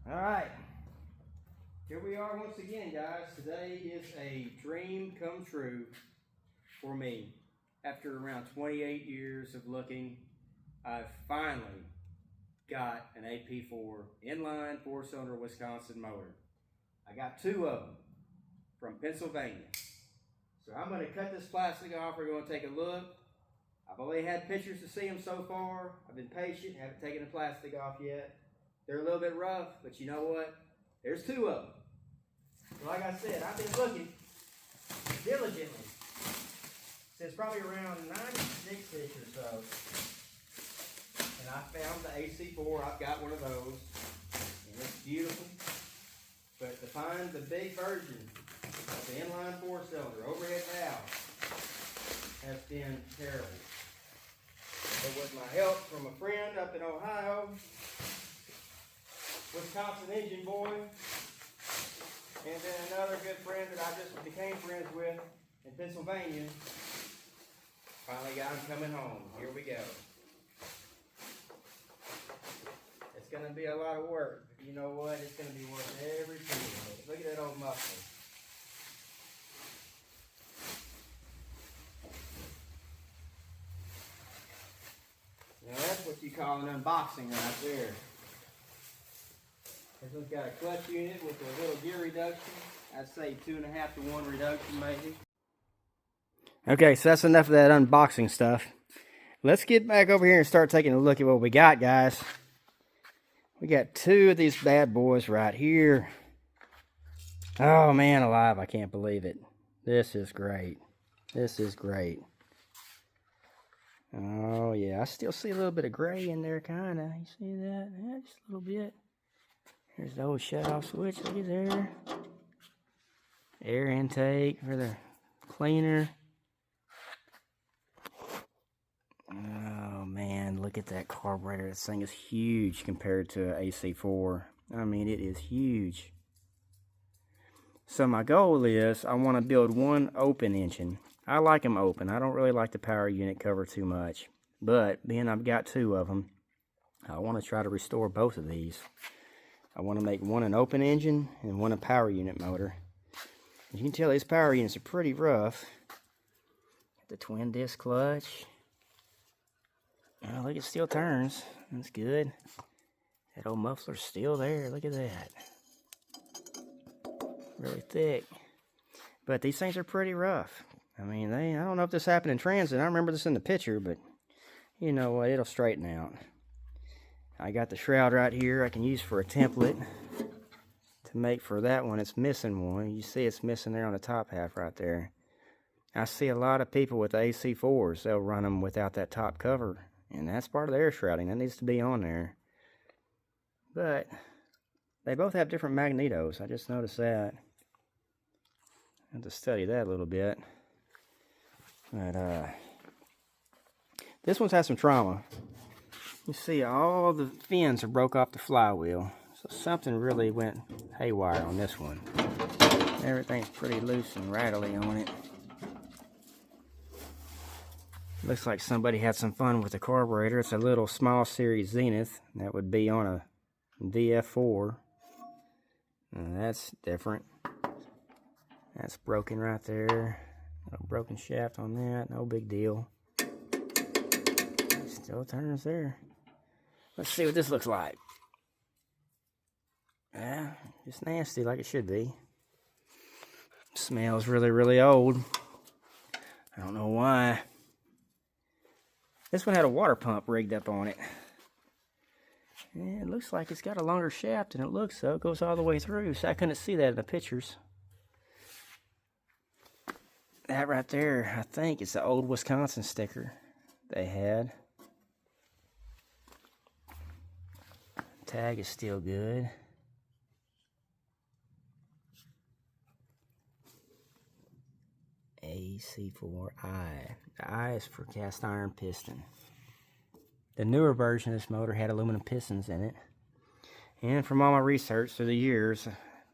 Alright, here we are once again, guys. Today is a dream come true for me. After around 28 years of looking, I've finally got an AP4 Inline 4-cylinder Wisconsin motor. I got two of them from Pennsylvania. So I'm going to cut this plastic off. We're going to take a look. I've only had pictures to see them so far. I've been patient, haven't taken the plastic off yet. They're a little bit rough, but you know what? There's two of them. Like I said, I've been looking diligently since probably around 96-ish or so. And I found the AC4. I've got one of those. And it's beautiful. But to find the big version of the inline 4-cylinder overhead valve has been terrible. But with my help from a friend up in Ohio, Wisconsin engine boy, and then another good friend that I just became friends with in Pennsylvania, finally got him coming home. Here we go. It's going to be a lot of work, but you know what? It's going to be worth every penny of it. Look at that old muffler. Now that's what you call an unboxing right there. This one's got a clutch unit with a little gear reduction. I'd say 2.5 to 1 reduction maybe. Okay, so that's enough of that unboxing stuff. Let's get back over here and start taking a look at what we got, guys. We got two of these bad boys right here. Oh man alive, I can't believe it. This is great. This is great. Oh yeah, I still see a little bit of gray in there, kinda. You see that? Yeah, just a little bit. Here's the old shut-off switch. Look at there. Air intake for the cleaner. Oh man, look at that carburetor. This thing is huge compared to an AC4. I mean, it is huge. So my goal is I want to build one open engine. I like them open. I don't really like the power unit cover too much. But being I've got two of them, I want to try to restore both of these. I want to make one an open engine and one a power unit motor. As you can tell, these power units are pretty rough. Got the twin disc clutch. Oh, look, it still turns. That's good. That old muffler's still there. Look at that. Really thick. But these things are pretty rough. I mean, I don't know if this happened in transit. I remember this in the picture, but you know what? It'll straighten out. I got the shroud right here I can use for a template to make for that one. It's missing one. You see it's missing there on the top half right there. I see a lot of people with AC4s. They'll run them without that top cover. And that's part of the air shrouding. That needs to be on there. But they both have different magnetos. I just noticed that. I have to study that a little bit. But this one's had some trauma. You see all the fins are broke off the flywheel. So something really went haywire on this one. Everything's pretty loose and rattly on it. Looks like somebody had some fun with the carburetor. It's a little small series Zenith. That would be on a VF4. That's different. That's broken right there. A broken shaft on that. No big deal. It still turns there. Let's see what this looks like. Yeah, it's nasty like it should be. Smells really, really old. I don't know why. This one had a water pump rigged up on it. And it looks like it's got a longer shaft than it looks, so it goes all the way through. So I couldn't see that in the pictures. That right there, I think it's the old Wisconsin sticker they had. Tag is still good. AC4I. The I is for cast iron piston. The newer version of this motor had aluminum pistons in it. And from all my research through the years,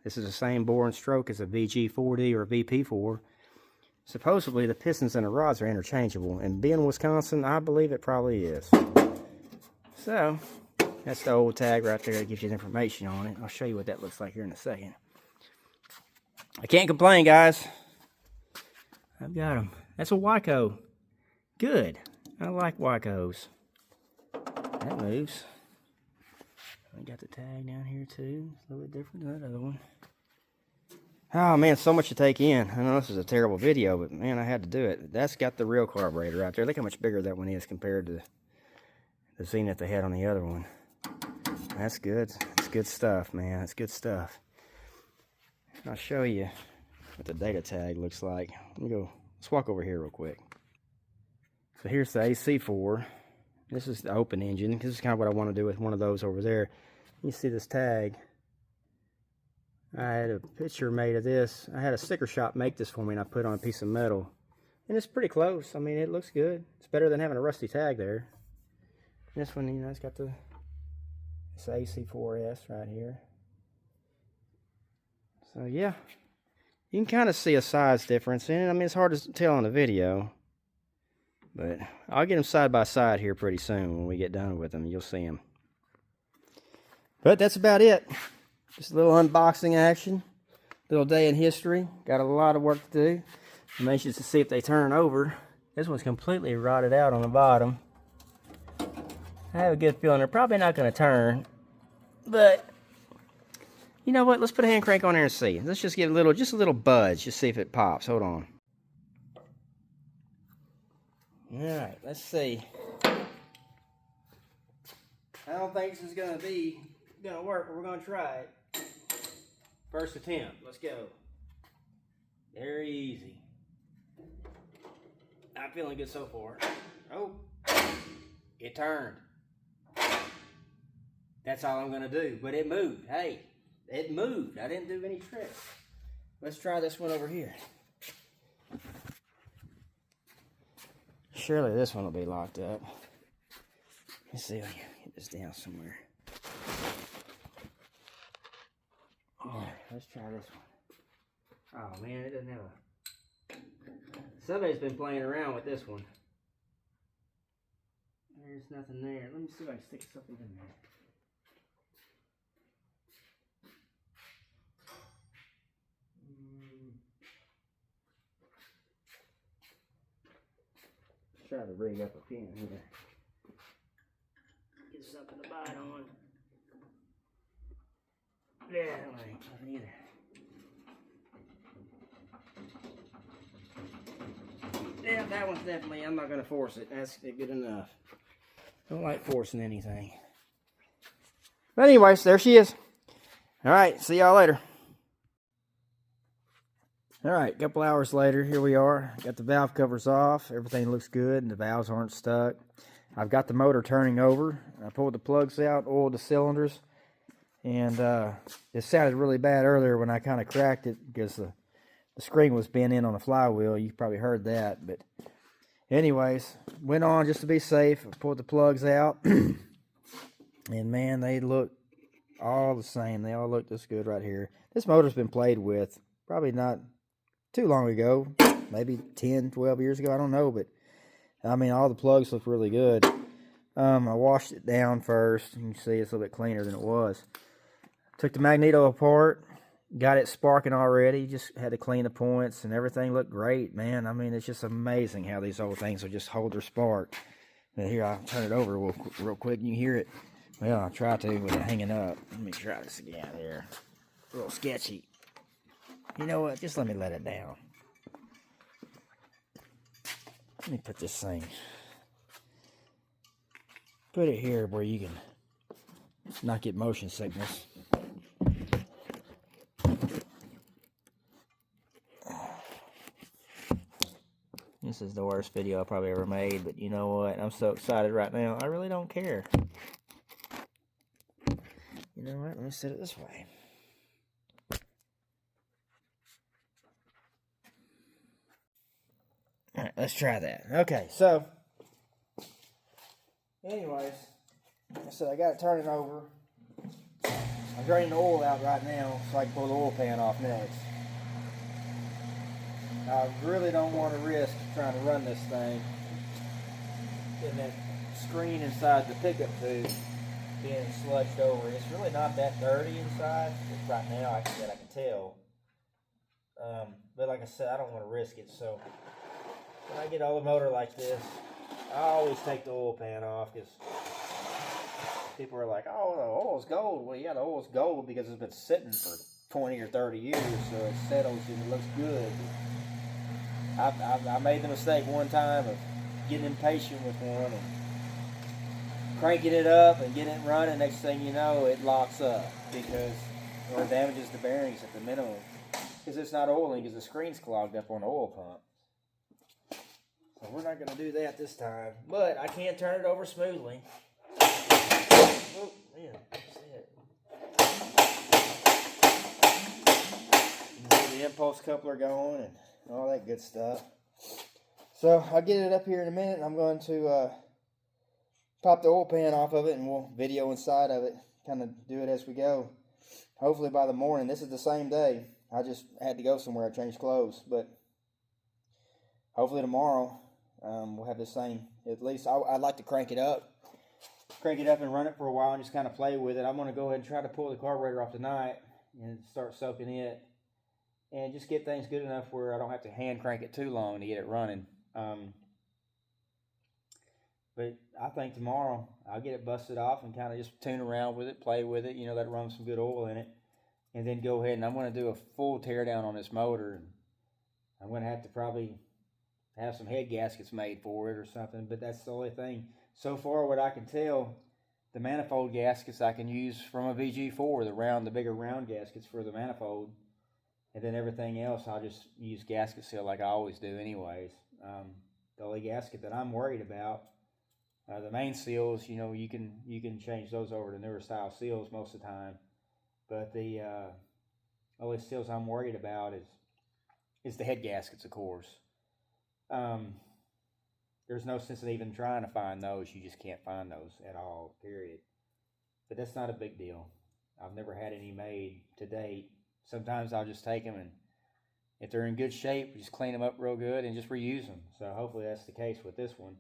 this is the same bore and stroke as a VG4D or VP4. Supposedly the pistons and the rods are interchangeable, and being Wisconsin, I believe it probably is. So, That's the old tag right there that gives you the information on it. I'll show you what that looks like here in a second. I can't complain, guys. I've got them. That's a Wyco. Good. I like Wycos. That moves. I got the tag down here too. It's a little bit different than that other one. Oh man, so much to take in. I know this is a terrible video, but man, I had to do it. That's got the real carburetor right there. Look how much bigger that one is compared to the Zenith they had on the other one. That's good. That's good stuff, man. That's good stuff. I'll show you what the data tag looks like. Let's walk over here real quick. So here's the AC4. This is the open engine. This is kind of what I want to do with one of those over there. You see this tag. I had a picture made of this. I had a sticker shop make this for me, and I put it on a piece of metal. And it's pretty close. I mean, it looks good. It's better than having a rusty tag there. This one, you know, it's got this AC4S right here. So, yeah. You can kind of see a size difference in it. I mean, it's hard to tell on the video. But I'll get them side by side here pretty soon when we get done with them. You'll see them. But that's about it. Just a little unboxing action. Little day in history. Got a lot of work to do. I'm anxious to see if they turn over. This one's completely rotted out on the bottom. I have a good feeling they're probably not going to turn. But, you know what? Let's put a hand crank on there and see. Let's just give it just a little budge. Just see if it pops. Hold on. Alright, let's see. I don't think this is going to work, but we're going to try it. First attempt. Let's go. Very easy. I'm feeling good so far. Oh, it turned. That's all I'm going to do. But it moved. Hey, it moved. I didn't do any tricks. Let's try this one over here. Surely this one will be locked up. Let's see if I can get this down somewhere. Alright, let's try this one. Oh man, it doesn't have a... Somebody's been playing around with this one. There's nothing there. Let me see if I can stick something in there. Try to rig up a pin here. Get something to bite on. Yeah, ain't nothing either. Yeah, that one's definitely, I'm not going to force it. That's good enough. Don't like forcing anything. But anyways, there she is. Alright, see y'all later. Alright, a couple hours later, here we are. Got the valve covers off. Everything looks good and the valves aren't stuck. I've got the motor turning over. I pulled the plugs out, oiled the cylinders. And it sounded really bad earlier when I kind of cracked it because the screen was bent in on the flywheel. You probably heard that. But anyways, went on just to be safe. I pulled the plugs out. And man, they look all the same. They all look this good right here. This motor's been played with probably not too long ago. Maybe 10, 12 years ago. I don't know. But I mean, all the plugs look really good. I washed it down first. You can see it's a little bit cleaner than it was. Took the magneto apart, got it sparking already, just had to clean the points, and everything looked great, man. I mean, it's just amazing how these old things will just hold their spark. Now here, I'll turn it over real quick, and you hear it. Well, I'll try to with it hanging up. Let me try this again here. A little sketchy. You know what? Just let me let it down. Let me put this thing. Put it here where you can not get motion sickness. This is the worst video I probably ever made, but you know what? I'm so excited right now. I really don't care. You know what? Let me set it this way. Alright, let's try that. Okay, so anyways, so I got it turning over. I'm draining the oil out right now so I can pull the oil pan off next. I really don't want to risk trying to run this thing, getting that screen inside the pickup tube. being sludged over. It's really not that dirty inside. Just right now, I can tell. But like I said, I don't want to risk it. So when I get an old motor like this, I always take the oil pan off because people are like, "Oh, the oil's gold." Well, yeah, the oil's gold because it's been sitting for 20 or 30 years, so it settles and it looks good. I made the mistake one time of getting impatient with one and cranking it up and getting it running. Next thing you know, it locks up or damages the bearings at the minimum because it's not oiling because the screen's clogged up on the oil pump. So we're not going to do that this time, but I can turn it over smoothly. Oh, man, that's it. Get the impulse coupler going and all that good stuff. So I'll get it up here in a minute. I'm going to pop the oil pan off of it and we'll video inside of it, kind of do it as we go. Hopefully by the morning. This is the same day. I just had to go somewhere. I changed clothes, but hopefully tomorrow we'll have the same. At least I'd like to crank it up and run it for a while and just kind of play with it. I'm going to go ahead and try to pull the carburetor off tonight and start soaking it and just get things good enough where I don't have to hand crank it too long to get it running. But I think tomorrow I'll get it busted off and kind of just tune around with it, play with it, let it run some good oil in it, and then go ahead and I'm going to do a full tear down on this motor. And I'm going to have to probably have some head gaskets made for it or something, but that's the only thing. So far, what I can tell, the manifold gaskets I can use from a VG4, the bigger round gaskets for the manifold, and then everything else I'll just use gasket seal like I always do anyways. The only gasket that I'm worried about, the main seals, you can change those over to newer style seals most of the time, but the only seals I'm worried about is the head gaskets, of course. There's no sense in even trying to find those. You just can't find those at all, period. But that's not a big deal. I've never had any made to date. Sometimes I'll just take them and if they're in good shape, just clean them up real good and just reuse them. So hopefully that's the case with this one.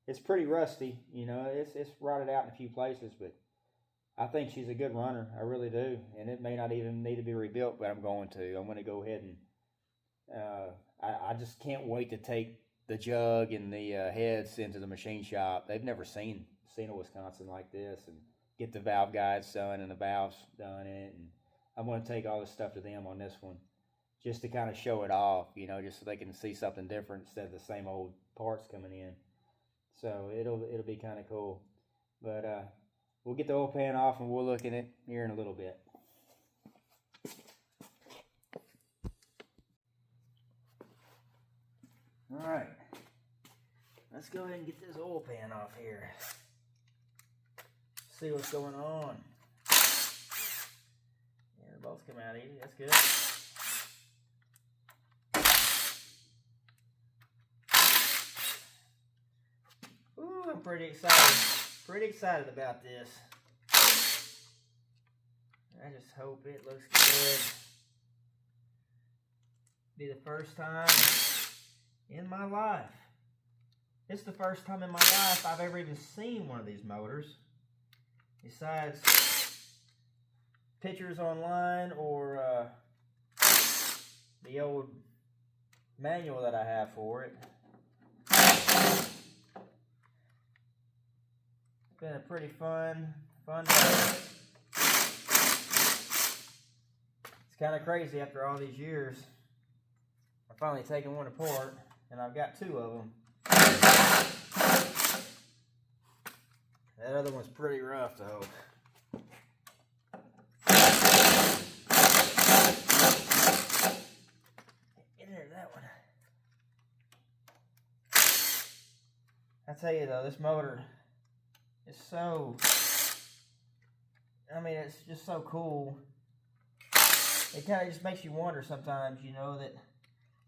It's pretty rusty, it's rotted out in a few places, but I think she's a good runner. I really do. And it may not even need to be rebuilt, but I'm going to. I'm going to go ahead and I just can't wait to take the jug and the heads into the machine shop. They've never seen a Wisconsin like this, and get the valve guides done and the valves done in it. And I'm going to take all this stuff to them on this one just to kind of show it off, just so they can see something different instead of the same old parts coming in. So it'll be kind of cool. But we'll get the oil pan off and we'll look at it here in a little bit. All right, let's go ahead and get this oil pan off here. See what's going on. Yeah, they both come out easy. That's good. Ooh, I'm pretty excited. Pretty excited about this. I just hope it looks good. Be the first time in my life. It's the first time in my life I've ever even seen one of these motors. Besides pictures online or the old manual that I have for it. It's been a pretty fun day. It's kind of crazy after all these years. I've finally taken one apart, and I've got two of them. That other one's pretty rough, though. Get into that one. I tell you, though, this motor is so... it's just so cool. It kind of just makes you wonder sometimes, that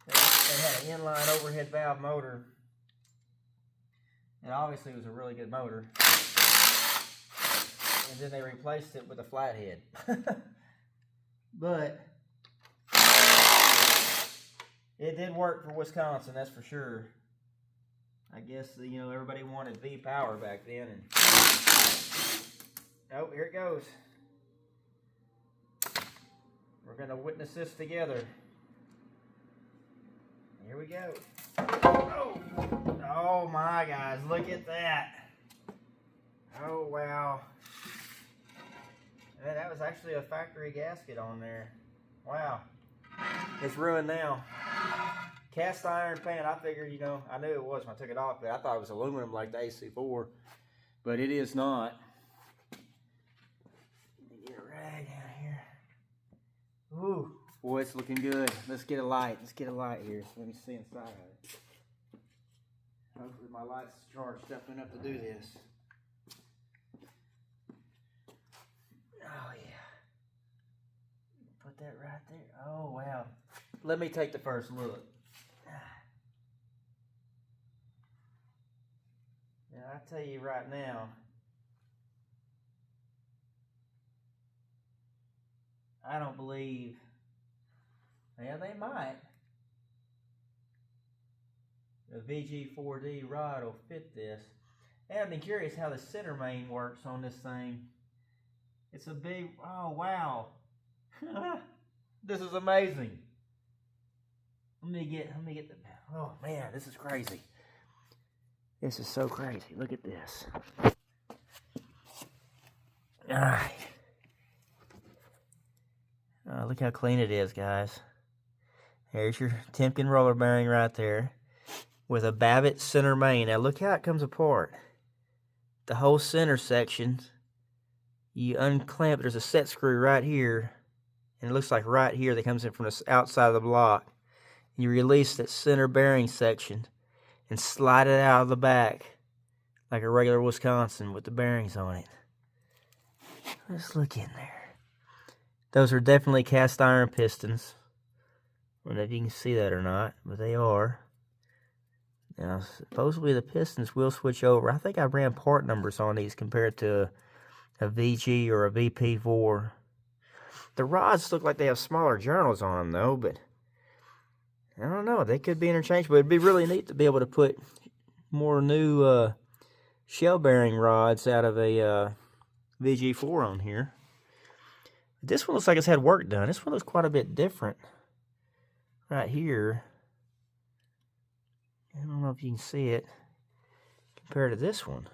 they had an inline overhead valve motor. It obviously was a really good motor. And then they replaced it with a flathead. But it did work for Wisconsin, that's for sure. I guess, everybody wanted V-power back then. And Oh, here it goes. We're going to witness this together. Here we go. Oh, oh my guys, look at that. Oh, wow. That was actually a factory gasket on there. Wow. It's ruined now. Cast iron pan, I figured, you know, I knew it was when I took it off, but I thought it was aluminum like the AC4, but it is not. Let me get a rag down here. Ooh, boy, it's looking good. Let's get a light. Let's get a light here. So let me see inside of it. Hopefully my light's charged up enough to do this. Oh, yeah. Put that right there. Oh, wow. Let me take the first look. Now, I tell you right now, I don't believe, yeah, they might. The VG4D rod will fit this. And I've been curious how the center main works on this thing. It's a big, oh wow. This is amazing. Let me get the, oh man, this is crazy. This is so crazy. Look at this. Alright. Look how clean it is, guys. There's your Timken roller bearing right there with a Babbitt center main. Now look how it comes apart. The whole center section, you unclamp, there's a set screw right here, and it looks like right here that comes in from the outside of the block. You release that center bearing section and slide it out of the back like a regular Wisconsin with the bearings on it. Let's look in there. Those are definitely cast iron pistons. I don't know if you can see that or not, but they are. Now, supposedly the pistons will switch over. I think I ran part numbers on these compared to a VG or a AP4. The rods look like they have smaller journals on them, though, but I don't know. They could be interchangeable. It'd be really neat to be able to put more new shell bearing rods out of a VG4 on here. This one looks like it's had work done. This one looks quite a bit different. Right here. I don't know if you can see it compared to this one.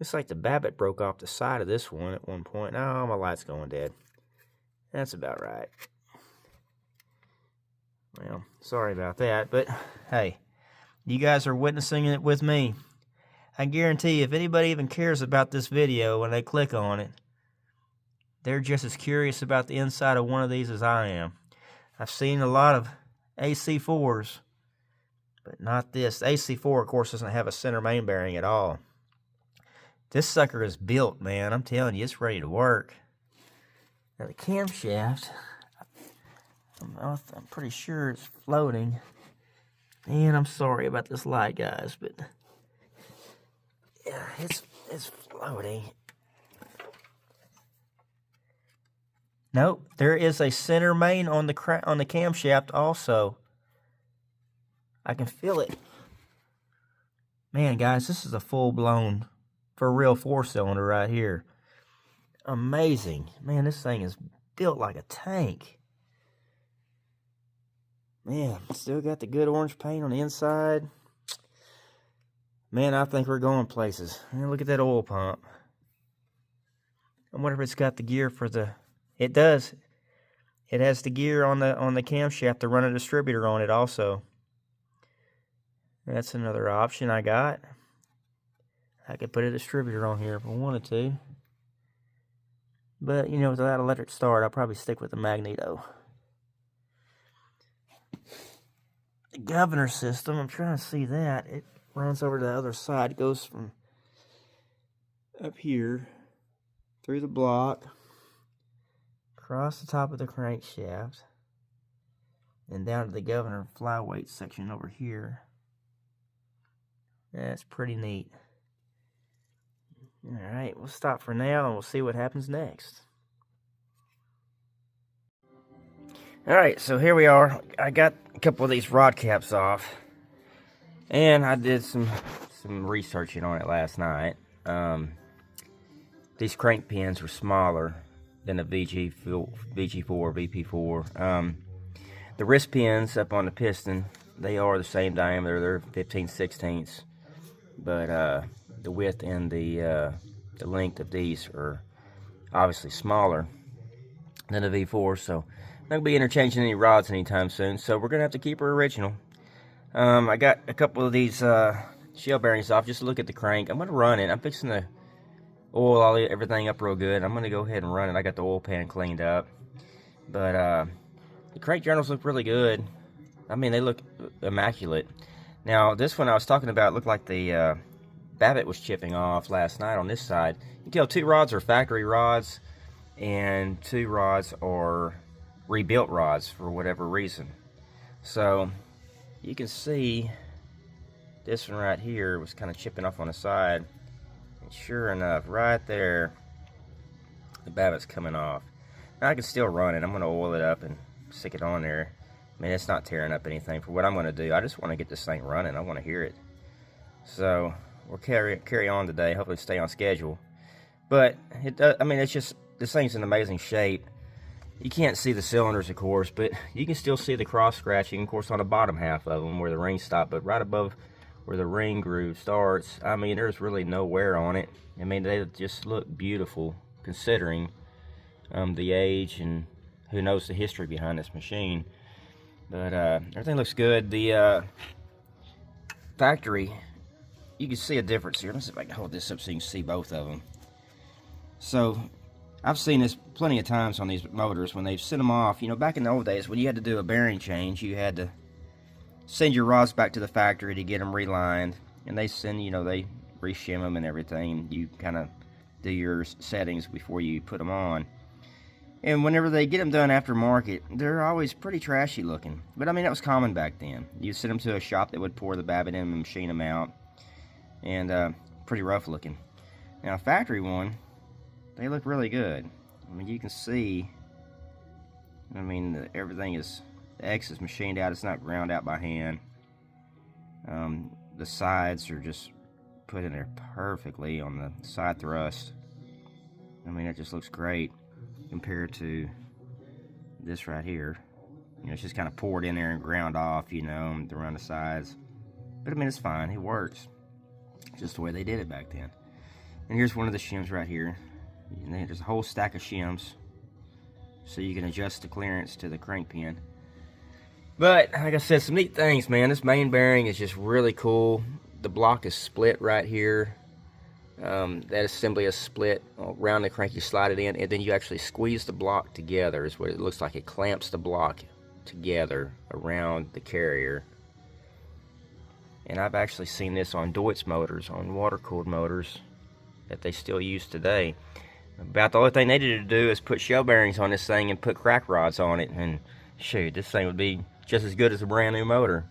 Looks like the Babbitt broke off the side of this one at one point. Oh, my light's going dead. That's about right. Well, sorry about that, but hey, you guys are witnessing it with me. I guarantee you, if anybody even cares about this video when they click on it, they're just as curious about the inside of one of these as I am. I've seen a lot of AC4s, but not this. The AC4, of course, doesn't have a center main bearing at all. This sucker is built, man. I'm telling you, it's ready to work. Now, the camshaft, I'm pretty sure it's floating. And I'm sorry about this light, guys, but yeah, it's floating. Nope, there is a center main on the camshaft also. I can feel it. Man, guys, this is a full-blown, for real 4-cylinder right here. Amazing. Man, this thing is built like a tank. Man, still got the good orange paint on the inside. Man, I think we're going places. Man, look at that oil pump. I wonder if it's got the gear for the... It does. It has the gear on the camshaft to run a distributor on it also. That's another option I got. I could put a distributor on here if I wanted to. But, you know, without electric start, I'll probably stick with the magneto. The governor system, I'm trying to see that. It runs over to the other side. It goes from up here, through the block, across the top of the crankshaft, and down to the governor flyweight section over here. That's pretty neat. Alright, we'll stop for now and we'll see what happens next. Alright, so here we are. I got a couple of these rod caps off. And I did some researching on it last night. these crank pins were smaller than the VG4, VP4. The wrist pins up on the piston, they are the same diameter. They're 15/16, but the width and the length of these are obviously smaller than the V4, so I'm not going to be interchanging any rods anytime soon, so we're going to have to keep her original. I got a couple of these shell bearings off. Just look at the crank. I'm going to run it. I'm fixing to oil everything up real good. I'm going to go ahead and run it. I got the oil pan cleaned up, but the crank journals look really good. I mean, they look immaculate. Now, this one I was talking about looked like the Babbitt was chipping off last night on this side. You can tell 2 rods are factory rods, and 2 rods are rebuilt rods for whatever reason. So, you can see this one right here was kind of chipping off on the side. And sure enough, right there, the Babbitt's coming off. Now, I can still run it. I'm going to oil it up and stick it on there. I mean, it's not tearing up anything for what I'm going to do. I just want to get this thing running. I want to hear it. So, we'll carry on today. Hopefully stay on schedule. But, I mean, it's just, this thing's in amazing shape. You can't see the cylinders, of course, but you can still see the cross scratching, of course, on the bottom half of them where the rings stop. But right above where the ring groove starts, I mean, there's really no wear on it. I mean, they just look beautiful considering the age and who knows the history behind this machine. But everything looks good. The factory, you can see a difference here. Let's see if I can hold this up so you can see both of them. So, I've seen this plenty of times on these motors when they've sent them off. You know, back in the old days when you had to do a bearing change, you had to send your rods back to the factory to get them relined. And they send, you know, they reshim them and everything. You kind of do your settings before you put them on. And whenever they get them done aftermarket, they're always pretty trashy looking. But I mean, that was common back then. You send them to a shop that would pour the Babbitt in and machine them out. And pretty rough looking. Now, a factory one, they look really good. I mean, you can see, I mean, everything is, the X is machined out. It's not ground out by hand. The sides are just put in there perfectly on the side thrust. I mean, it just looks great compared to this right here. You know, it's just kind of poured in there and ground off, you know, around the sides. But I mean, it's fine. It works. Just the way they did it back then. And here's one of the shims right here. And there's a whole stack of shims, so you can adjust the clearance to the crank pin. But like I said, some neat things, man. This main bearing is just really cool. The block is split right here. That assembly is split around the crank. You slide it in, and then you actually squeeze the block together. Is what it looks like. It clamps the block together around the carrier. And I've actually seen this on Deutz motors, on water-cooled motors that they still use today. About the only thing they needed to do is put shell bearings on this thing and put crack rods on it, and shoot, this thing would be just as good as a brand new motor.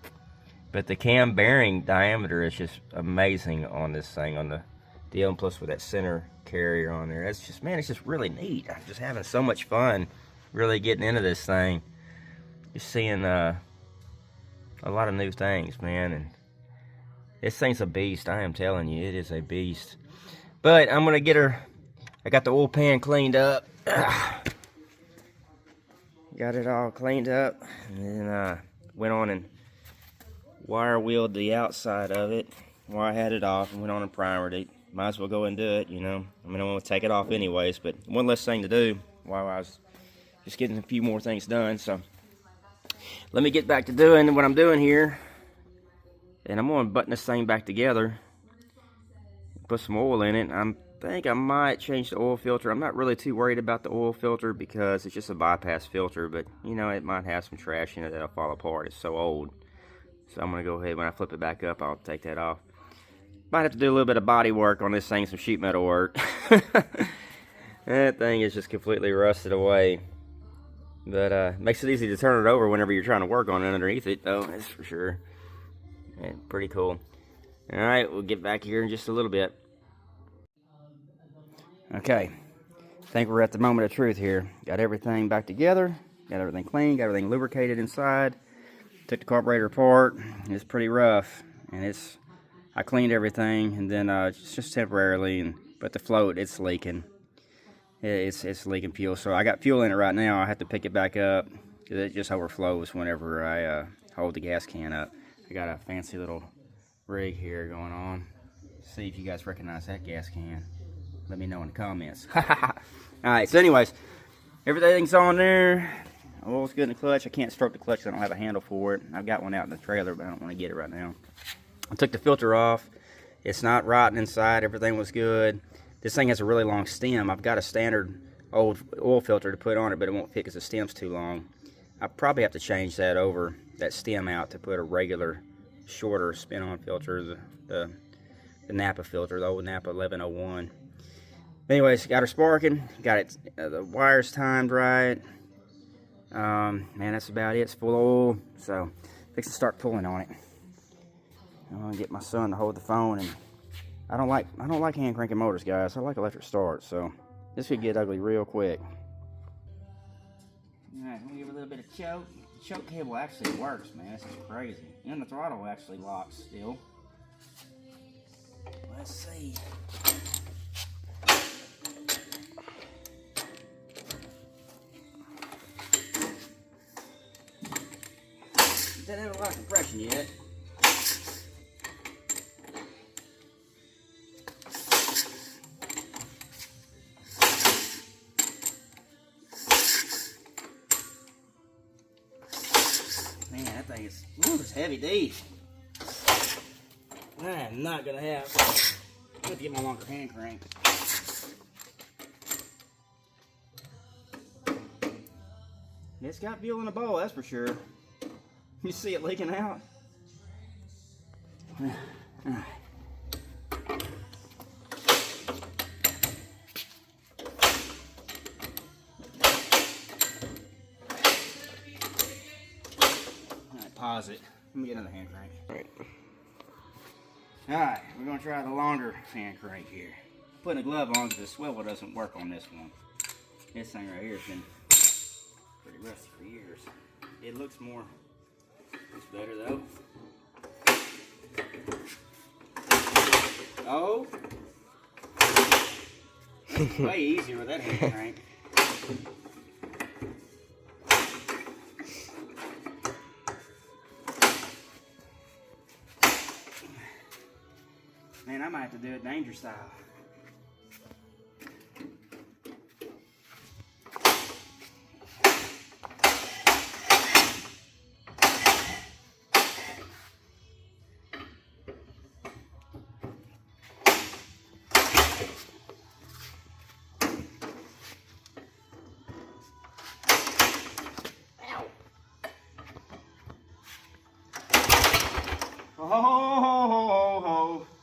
But the cam bearing diameter is just amazing on this thing, on the deal, plus with that center carrier on there. It's just, man, it's just really neat. I'm just having so much fun really getting into this thing. Just seeing a lot of new things, man, and this thing's a beast. I am telling you, it is a beast. But I'm gonna get her. I got the oil pan cleaned up. Got it all cleaned up, and then went on and wire wheeled the outside of it while I had it off, and went on and primered it. Might as well go and do it, you know. I mean, I'm gonna take it off anyways, but one less thing to do while I was just getting a few more things done. So let me get back to doing what I'm doing here, and I'm gonna button this thing back together, put some oil in it. I think I might change the oil filter. I'm not really too worried about the oil filter because it's just a bypass filter, but you know, it might have some trash in it that'll fall apart. It's so old. So I'm gonna go ahead, when I flip it back up, I'll take that off. Might have to do a little bit of body work on this thing, some sheet metal work. That thing is just completely rusted away. But makes it easy to turn it over whenever you're trying to work on it underneath it, though, that's for sure. Yeah, pretty cool. Alright, we'll get back here in just a little bit. Okay, I think we're at the moment of truth here. Got everything back together, got everything clean, got everything lubricated inside. Took the carburetor apart. It's pretty rough, and I cleaned everything, and then just temporarily, but the float, it's leaking. it's leaking fuel. So I got fuel in it right now. I have to pick it back up because it just overflows whenever I hold the gas can up. I got a fancy little rig here going on. See if you guys recognize that gas can. Let me know in the comments. Alright, so anyways, everything's on there. Oil's good in the clutch. I can't stroke the clutch because I don't have a handle for it. I've got one out in the trailer, but I don't want to get it right now. I took the filter off. It's not rotting inside. Everything was good. This thing has a really long stem. I've got a standard old oil filter to put on it, but it won't fit because the stem's too long. I probably have to change that over, that stem out, to put a regular, shorter spin-on filter, the Napa filter, the old Napa 1101. Anyways, got her sparking. Got it. The wires timed right. Man, that's about it. It's full of oil, so fix to start pulling on it. I'm gonna get my son to hold the phone, and I don't like hand cranking motors, guys. I like electric starts, so this could get ugly real quick. All right, we'll give it a little bit of choke. The choke cable actually works, man. This is crazy, and the throttle actually locks still. Let's see. Doesn't have a lot of compression yet. Man, that thing is, it's heavy D. I am not gonna have. I'm gonna get my longer hand crank. It's got fuel in the bowl, that's for sure. You see it leaking out? Alright, pause it. Let me get another hand crank. Alright, we're going to try the longer hand crank here. Putting a glove on because the swivel doesn't work on this one. This thing right here has been pretty rusty for years. It looks more... It's better though. Oh, it's way easier with that hand crank. Man, I might have to do it danger style. Oh,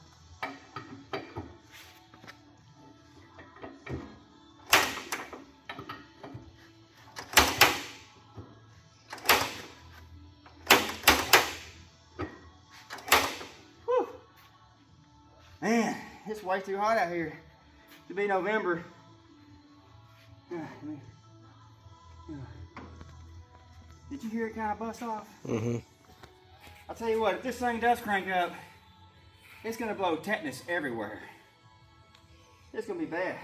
man, it's way too hot out here to be November. Did you hear it kind of bust off? Mm-hmm. I'll tell you what, if this thing does crank up, it's going to blow tetanus everywhere. It's going to be bad.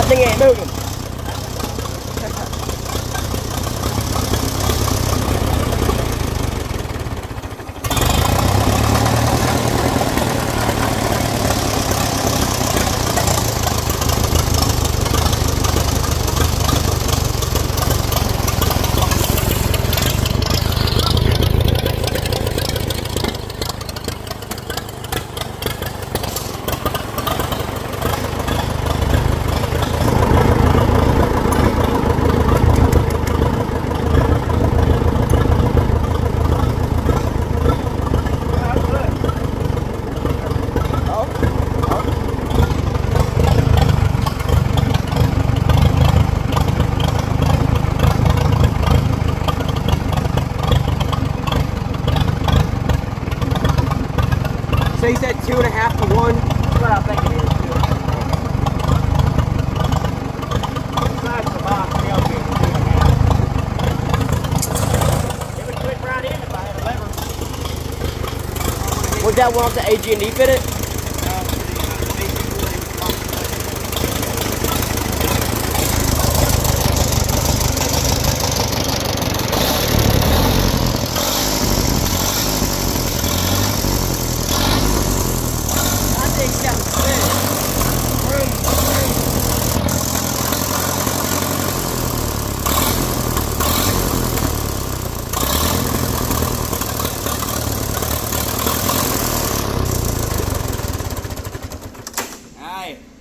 That thing ain't moving. So you said 2.5 to 1? That's what I think it is. Besides the box, the tailgate is 2.5. It would click right in if I had a lever. Was that one off the AG&E fitted?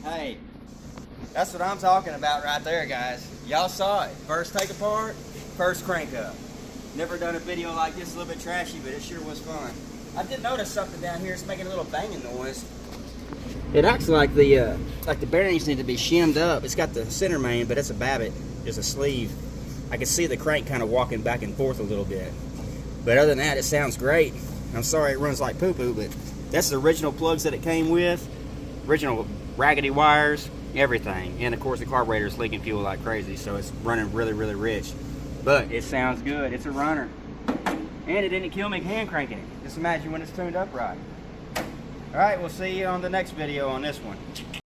Hey, that's what I'm talking about right there, guys. Y'all saw it. First take apart, first crank up. Never done a video like this, a little bit trashy, but it sure was fun. I did notice something down here. It's making a little banging noise. It acts like the bearings need to be shimmed up. It's got the center main, but it's a babbitt, just a sleeve. I can see the crank kind of walking back and forth a little bit. But other than that, it sounds great. I'm sorry it runs like poo-poo, but that's the original plugs that it came with. Original raggedy wires, everything. And of course the carburetor's leaking fuel like crazy, so it's running really, really rich. But it sounds good. It's a runner. And it didn't kill me hand cranking it. Just imagine when it's tuned up right. Alright, we'll see you on the next video on this one.